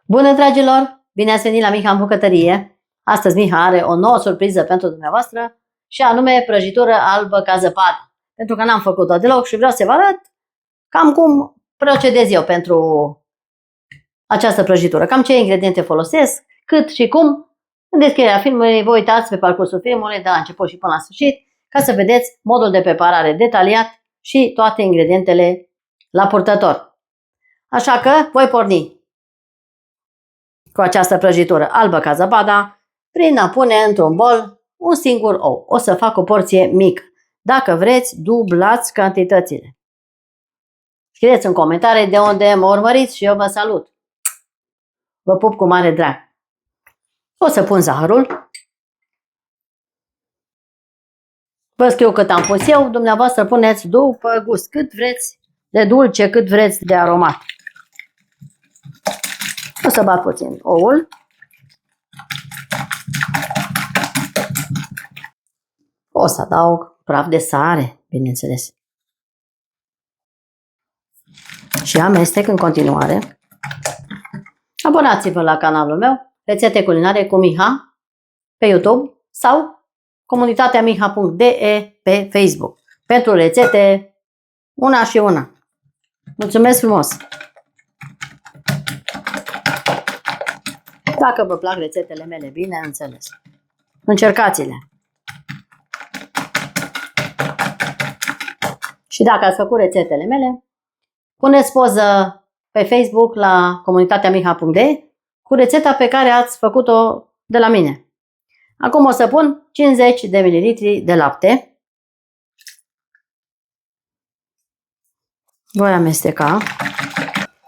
Bună, dragilor! Bine ați venit la Miha în bucătărie! Astăzi Miha are o nouă surpriză pentru dumneavoastră și anume prăjitură albă ca zăpadă. Pentru că n-am făcut-o deloc și vreau să vă arăt cam cum procedez eu pentru această prăjitură. Cam ce ingrediente folosesc, cât și cum. În descrierea filmului vă uitați pe parcursul filmului de la început și până la sfârșit ca să vedeți modul de preparare detaliat și toate ingredientele la purtător. Așa că voi porni cu această prăjitură albă ca zăpada prin a pune într-un bol un singur ou. O să fac o porție mică. Dacă vreți, dublați cantitățile. Scrieți în comentarii de unde mă urmăriți și eu vă salut. Vă pup cu mare drag. O să pun zahărul. Vă scriu cât am pus eu, dumneavoastră puneți după gust, cât vreți de dulce, cât vreți de aromat. O să bat puțin oul. O să adaug praf de sare, bineînțeles. Și amestec în continuare. Abonați-vă la canalul meu, Rețete Culinare cu Miha, pe YouTube sau comunitatea miha.de pe Facebook. Pentru rețete, una și una. Mulțumesc frumos! Dacă vă plac rețetele mele, bineînțeles, încercați-le. Și dacă ați făcut rețetele mele, puneți poză pe Facebook la comunitatea miha.de cu rețeta pe care ați făcut-o de la mine. Acum o să pun 50 de ml de lapte. Voi amesteca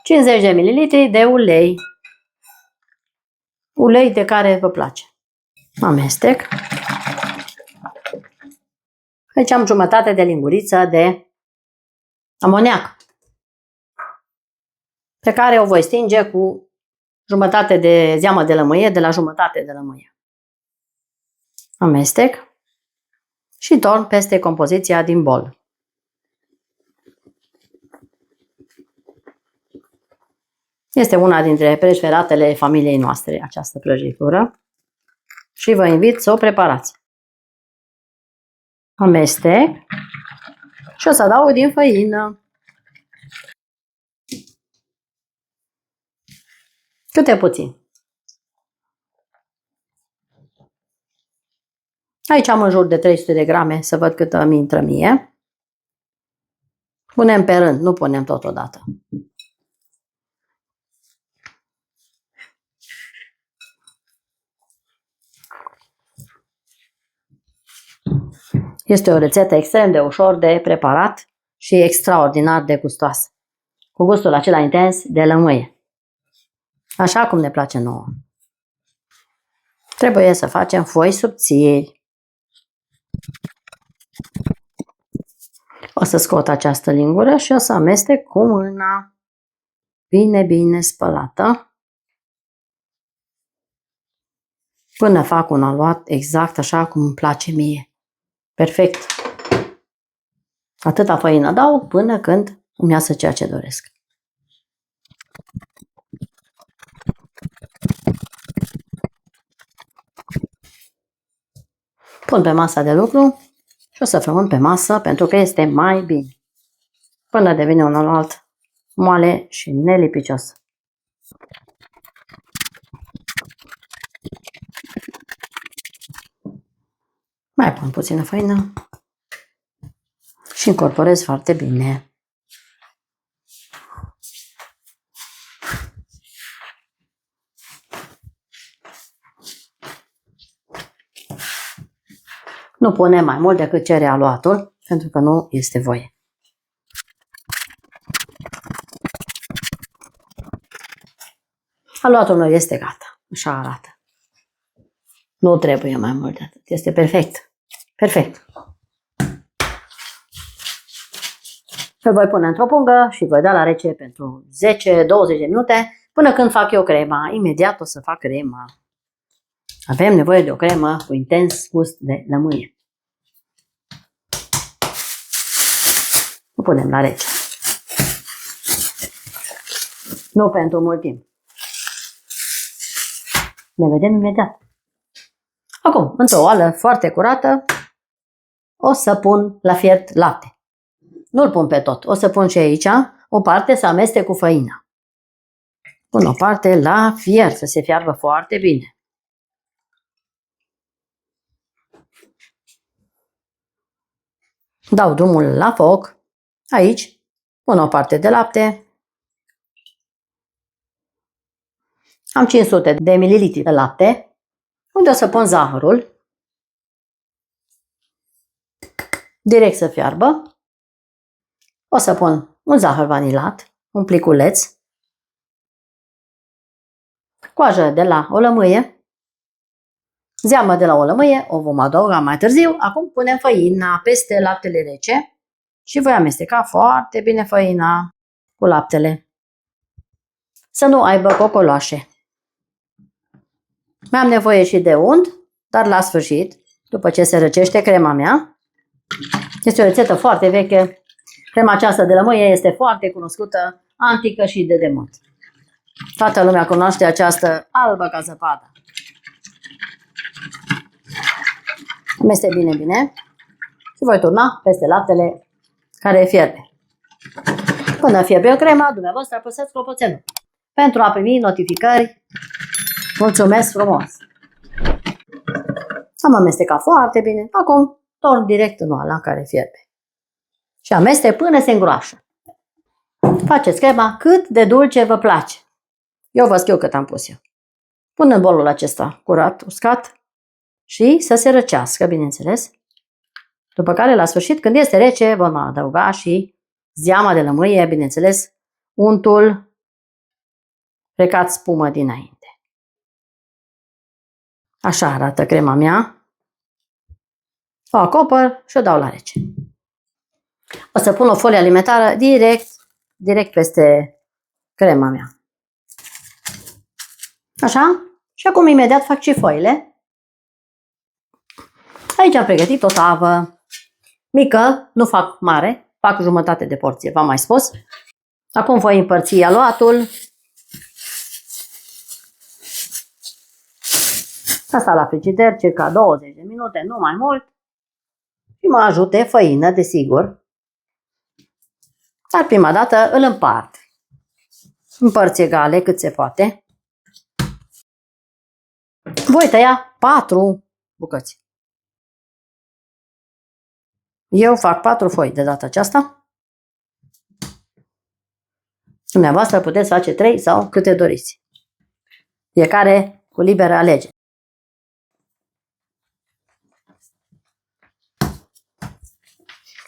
50 de ml de ulei. Ulei de care vă place. Amestec. Aici am jumătate de linguriță de amoniac, pe care o voi stinge cu jumătate de zeamă de lămâie, de la jumătate de lămâie. Amestec și torn peste compoziția din bol. Este una dintre preferatele familiei noastre, această prăjitură, și vă invit să o preparați. Amestec și o să adaug din făină. Câte puțin. Aici am în jur de 300 de grame, să văd cât îmi intră mie. Punem pe rând, nu punem totodată. Este o rețetă extrem de ușor de preparat și extraordinar de gustoasă, cu gustul acela intens de lămâie, așa cum ne place nouă. Trebuie să facem foi subțiri. O să scot această lingură și o să amestec cu mâna bine spălată până fac un aluat exact așa cum îmi place mie. Perfect. Atâta făină adaug până când îmi iasă ceea ce doresc. Pun pe masa de lucru și o să frământ pe masă pentru că este mai bine. Până devine un aluat moale și nelipicios. Mai pun puțină făină și incorporez foarte bine. Nu punem mai mult decât cere aluatul, pentru că nu este voie. Aluatul meu este gata. Așa arată. Nu trebuie mai mult de atât. Este perfect. Perfect. Îl voi pune într-o pungă și voi da la rece pentru 10-20 de minute până când fac eu crema. Imediat o să fac crema. Avem nevoie de o cremă cu intens gust de lămâie. O punem la rece. Nu pentru mult timp. Ne vedem imediat. Acum, într-o oală foarte curată, o să pun la fiert lapte. Nu-l pun pe tot. O să pun și aici o parte să amestec cu făina. Pun o parte la fiert, să se fiarbă foarte bine. Dau drumul la foc. Aici pun o parte de lapte. Am 500 de mililitri de lapte, unde o să pun zahărul. Direct să fiarbă. O să pun un zahăr vanilat, un pliculeț, coajă de la o lămâie, zeamă de la o lămâie, o vom adăuga mai târziu. Acum punem făina peste laptele rece și voi amesteca foarte bine făina cu laptele. Să nu aibă cocoloașe. Mai am nevoie și de unt, dar la sfârșit, după ce se răcește crema mea. Este o rețetă foarte veche. Crema aceasta de lămâie este foarte cunoscută, antică și de demult. Toată lumea cunoaște această albă ca zăpada. Amestec bine, bine și voi turna peste laptele care fierbe. Până fierbe crema, dumneavoastră apăsați clopoțelul pentru a primi notificări. Mulțumesc frumos! Am amestecat foarte bine. Acum torn direct în oala care fierbe. Și amestec până se îngroașă. Faceți crema cât de dulce vă place. Eu vă scriu cât am pus eu. Pun în bolul acesta curat, uscat și să se răcească, bineînțeles. După care, la sfârșit, când este rece, vom adăuga și zeama de lămâie, bineînțeles, untul frecat spumă dinainte. Așa arată crema mea. O acopăr și o dau la rece. O să pun o folie alimentară direct peste crema mea. Așa? Și acum imediat fac și foile. Aici am pregătit o tavă mică, nu fac mare, fac jumătate de porție, v-am mai spus. Acum voi împărți aluatul. Asta la frigider, circa 20 de minute, nu mai mult. Și mă ajute făină, desigur. Dar prima dată îl împart. Împărți egale cât se poate. Voi tăia 4 bucăți. Eu fac 4 foi de data aceasta. Dumneavoastră puteți face 3 sau câte doriți. Fiecare cu liberă alegere.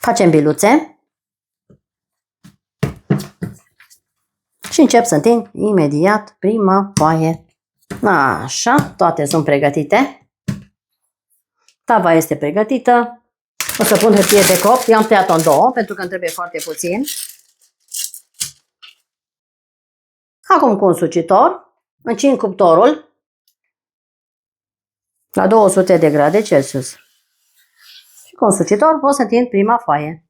Facem biluțe. Și încep să întind imediat prima foaie. Așa, toate sunt pregătite. Tava este pregătită. O să pun hârtie de copt. Eu am tăiat-o în două pentru că îmi trebuie foarte puțin. Acum cu un sucitor încing cuptorul la 200 de grade Celsius. Și cu un sucitor pot să întind prima foaie.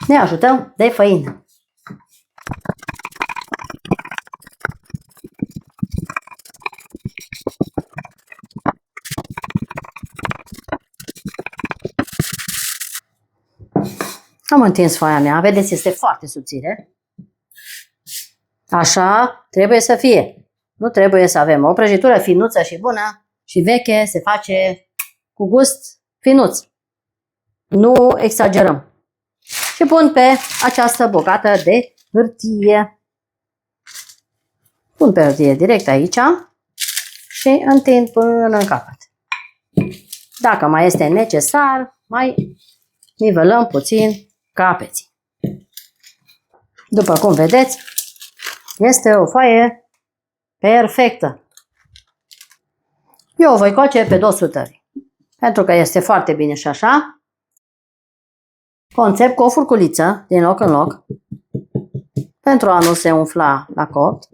Ne ajutăm de făină. Am întins foaia mea, vedeți, este foarte subțire. Așa trebuie să fie. Nu trebuie să avem o prăjitură finuță și bună și veche, se face cu gust finuț. Nu exagerăm. Și pun pe această bucată de hârtie. Pun pe hârtie direct aici și întind până în capăt. Dacă mai este necesar, mai nivelăm puțin capeții. După cum vedeți, este o foaie perfectă. Eu o voi coace pe 200, pentru că este foarte bine și așa. Conțep cu o furculiță din loc în loc, pentru a nu se umfla la copt.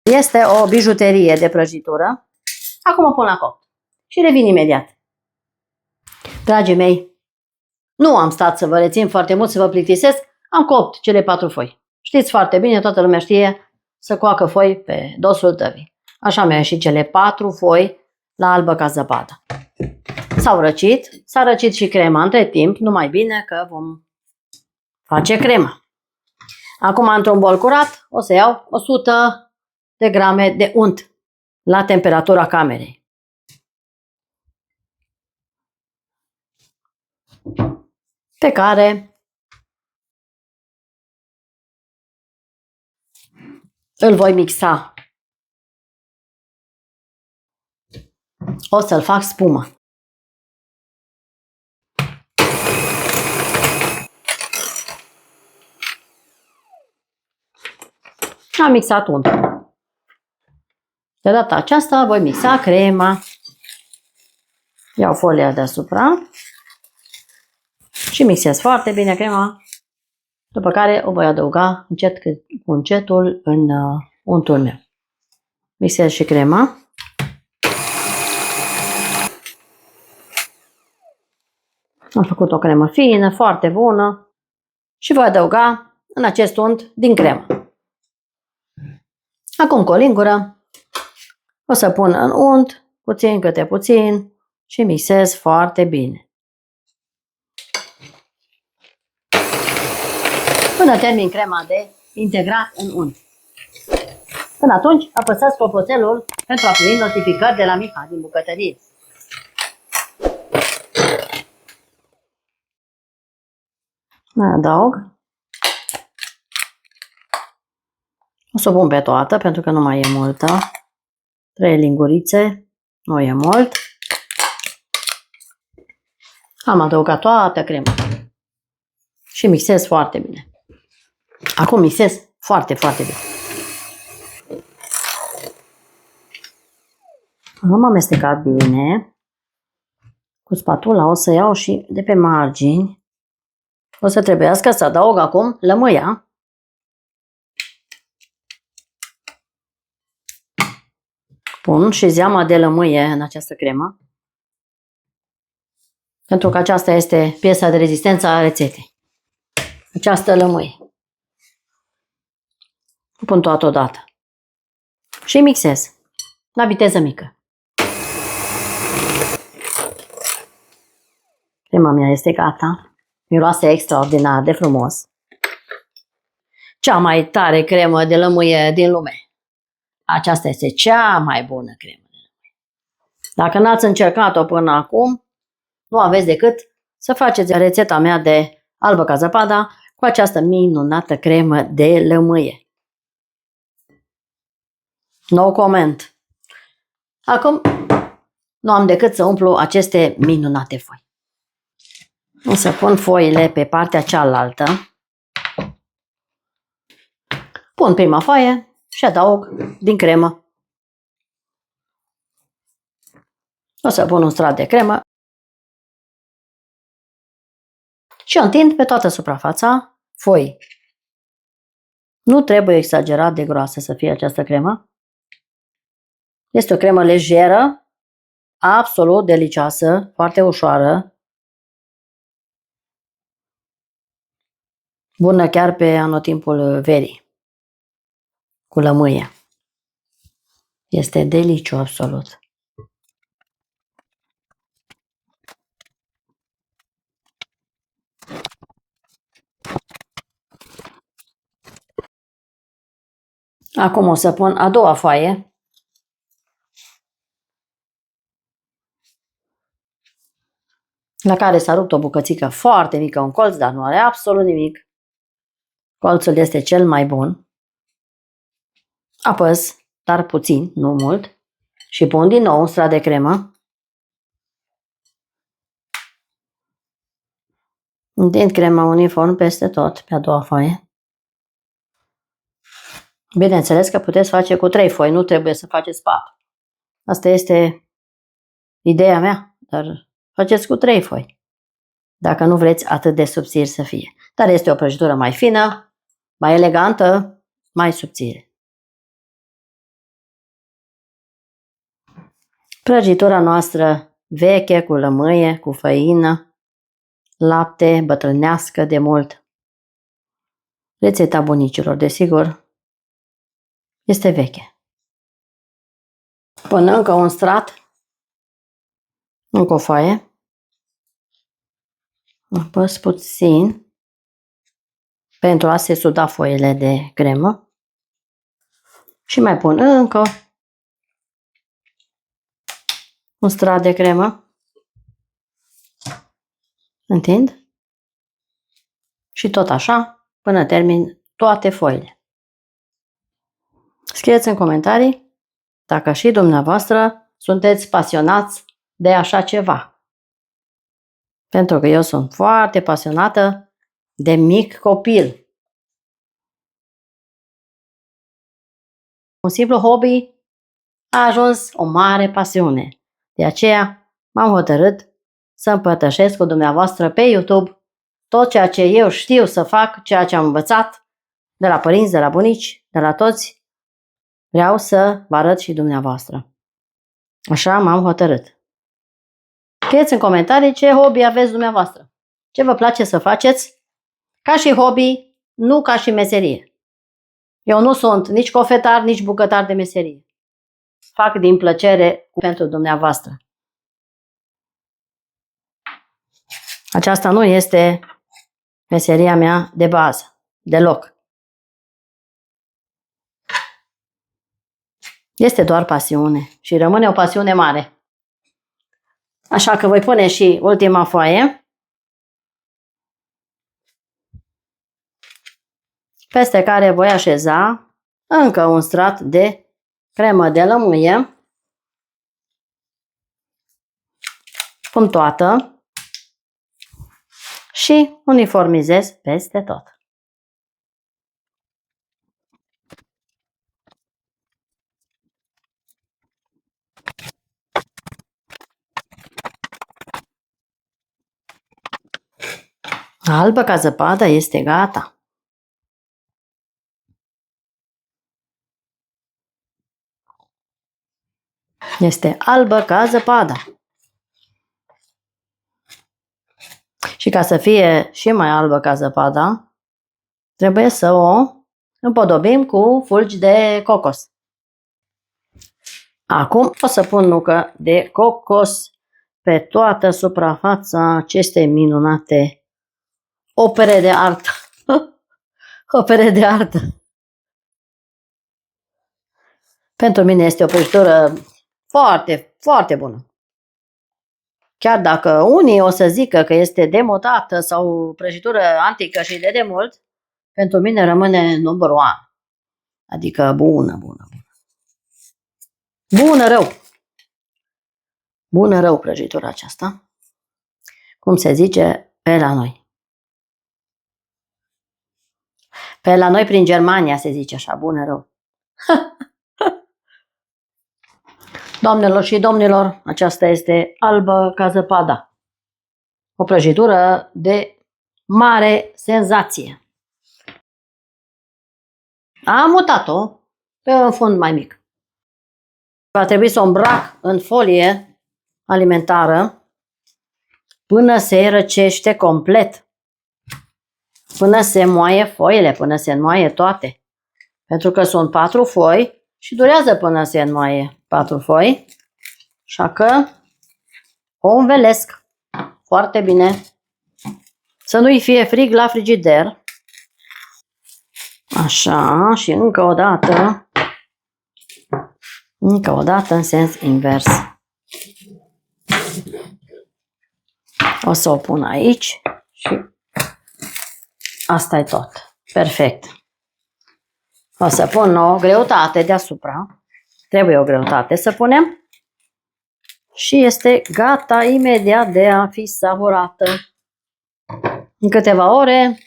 Este o bijuterie de prăjitură. Acum o pun la copt și revin imediat. Dragii mei, nu am stat să vă rețin foarte mult, să vă plictisesc, am copt cele 4 foi. Știți foarte bine, toată lumea știe să coacă foi pe dosul tăvii. Așa mi-au ieșit cele 4 foi la albă ca zăpadă. S-a răcit și crema între timp, numai bine că vom face crema. Acum, într-un bol curat, o să iau 100 de grame de unt la temperatura camerei. Pe care îl voi mixa. O să-l fac spumă. Am mixat untul. De data aceasta voi mixa crema. Iau folia deasupra și mixez foarte bine crema, după care o voi adăuga încet cu încetul în untul meu. Mixez și crema. Am făcut o cremă fină, foarte bună și voi adăuga în acest unt din cremă. Acum cu o lingură o să pun în unt puțin câte puțin și mixez foarte bine. Până termin crema de integrat în unt. Până atunci apăsați clopoțelul pentru a primi notificări de la Miha din bucătărie. Mai adaug. O să o pun pe toată pentru că nu mai e multă. 3 lingurițe, nu e mult. Am adăugat toată crema și mixez foarte bine. Acum mixez foarte, foarte bine. Am amestecat bine. Cu spatula o să iau și de pe margini. O să trebuiască să adaug acum lămâia. Pun și zeama de lămâie în această cremă, pentru că aceasta este piesa de rezistență a rețetei. Această lămâie. O pun toată odată. Și mixez la viteză mică. Crema mea este gata. Miroase extraordinar de frumos. Cea mai tare cremă de lămâie din lume. Aceasta este cea mai bună cremă de lămâie. Dacă n-ați încercat-o până acum, nu aveți decât să faceți rețeta mea de albă ca zăpada cu această minunată cremă de lămâie. No comment. Acum nu am decât să umplu aceste minunate foi. O să pun foile pe partea cealaltă. Pun prima foaie și adaug din cremă. O să pun un strat de cremă și o întind pe toată suprafața foii. Nu trebuie exagerat de groasă să fie această cremă. Este o cremă lejeră, absolut delicioasă, foarte ușoară. Bună chiar pe anotimpul verii. Cu lămâie. Este delicios absolut. Acum o să pun a doua foaie. La care s-a rupt o bucățică foarte mică, un colț, dar nu are absolut nimic. Colțul este cel mai bun. Apăs, dar puțin, nu mult. Și pun din nou un strat de cremă. Întind crema uniform peste tot, pe a doua foaie. Bineînțeles că puteți face cu 3 foi, nu trebuie să faceți 4. Asta este ideea mea, dar faceți cu 3 foi. Dacă nu vreți atât de subțiri să fie. Dar este o prăjitură mai fină, mai elegantă, mai subțire. Prăjitura noastră veche, cu lămâie, cu făină, lapte, bătrânească de mult. Rețeta bunicilor, desigur, este veche. Pun încă un strat, încă o foaie, apăs puțin pentru a se suda foile de cremă și mai pun încă un strat de cremă, întind și tot așa până termin toate foile. Scrieți în comentarii dacă și dumneavoastră sunteți pasionați de așa ceva. Pentru că eu sunt foarte pasionată de mic copil. Un simplu hobby a ajuns o mare pasiune. De aceea m-am hotărât să împărtășesc cu dumneavoastră pe YouTube tot ceea ce eu știu să fac, ceea ce am învățat de la părinți, de la bunici, de la toți. Vreau să vă arăt și dumneavoastră. Așa m-am hotărât. Scrieți în comentarii ce hobby aveți dumneavoastră. Ce vă place să faceți ca și hobby, nu ca și meserie. Eu nu sunt nici cofetar, nici bucătar de meserie. Fac din plăcere pentru dumneavoastră. Aceasta nu este meseria mea de bază, deloc. Este doar pasiune și rămâne o pasiune mare. Așa că voi pune și ultima foaie, peste care voi așeza încă un strat de cremă de lămâie. Pun toată și uniformizez peste tot. Albă ca zăpada este gata. Este albă ca zăpada. Și ca să fie și mai albă ca zăpada, trebuie să o împodobim cu fulgi de cocos. Acum o să pun nucă de cocos pe toată suprafața acestei minunate opere de artă. Opere de artă. Pentru mine este o prăjitură foarte, foarte bună. Chiar dacă unii o să zică că este demodată sau prăjitură antică și de demult, pentru mine rămâne number one. Adică bună, bună, bună. Bună rău. Bună rău prăjitura aceasta. Cum se zice pe la noi. Pe la noi prin Germania se zice așa, bună rău. Doamnelor și domnilor, aceasta este albă ca zăpada. O prăjitură de mare senzație. Am mutat-o pe un fund mai mic. Va trebui să o îmbrac în folie alimentară până se răcește complet. Până se moaie foile, până se înmoaie toate. Pentru că sunt 4 foi și durează până se înmoaie 4 foi. Așa că o învelesc foarte bine. Să nu-i fie frig la frigider. Așa, și încă o dată în sens invers. O să o pun aici și asta e tot. Perfect. O să pun o greutate deasupra. Trebuie o greutate să punem. Și este gata imediat de a fi savurată. În câteva ore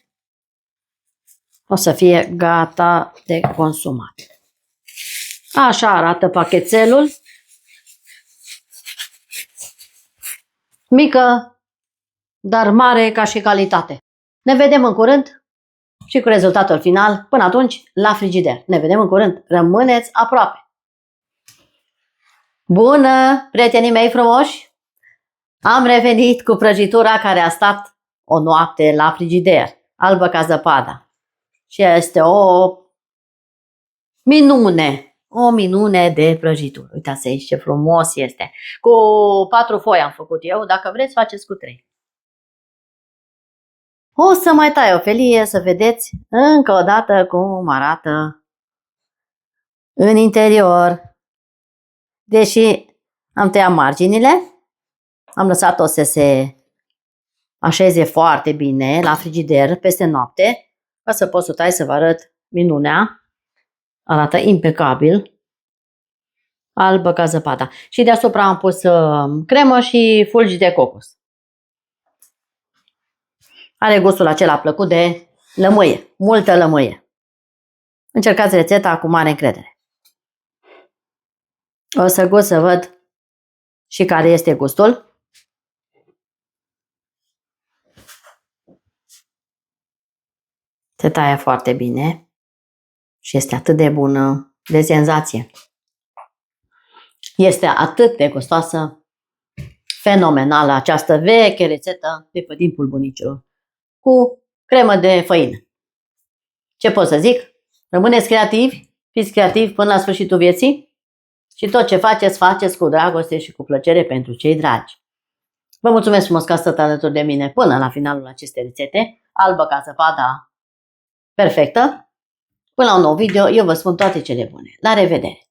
o să fie gata de consumat. Așa arată pachetelul. Mică, dar mare ca și calitate. Ne vedem în curând și cu rezultatul final. Până atunci, la frigider. Ne vedem în curând. Rămâneți aproape. Bună, prietenii mei frumoși! Am revenit cu prăjitura care a stat o noapte la frigider, albă ca zăpada. Și este o minune de prăjitură. Uitați aici ce frumos este. Cu 4 foi am făcut eu, dacă vreți faceți cu 3. O să mai tai o felie să vedeți încă o dată cum arată în interior. Deși am tăiat marginile, am lăsat-o să se așeze foarte bine la frigider peste noapte, ca să pot să tai să vă arăt minunea. Arată impecabil, albă ca zăpada. Și deasupra am pus cremă și fulgi de cocos. Are gustul acela plăcut de lămâie, multă lămâie. Încercați rețeta cu mare încredere. O să gust să văd și care este gustul. Se taie foarte bine și este atât de bună, de senzație. Este atât de gustoasă, fenomenală această veche rețetă de pe timpul bunicilor, cu cremă de făină. Ce pot să zic? Rămâneți creativi, fiți creativi până la sfârșitul vieții și tot ce faceți, faceți cu dragoste și cu plăcere pentru cei dragi. Vă mulțumesc frumos că ați stat alături de mine până la finalul acestei rețete, albă ca zăpada perfectă. Până la un nou video, eu vă spun toate cele bune. La revedere!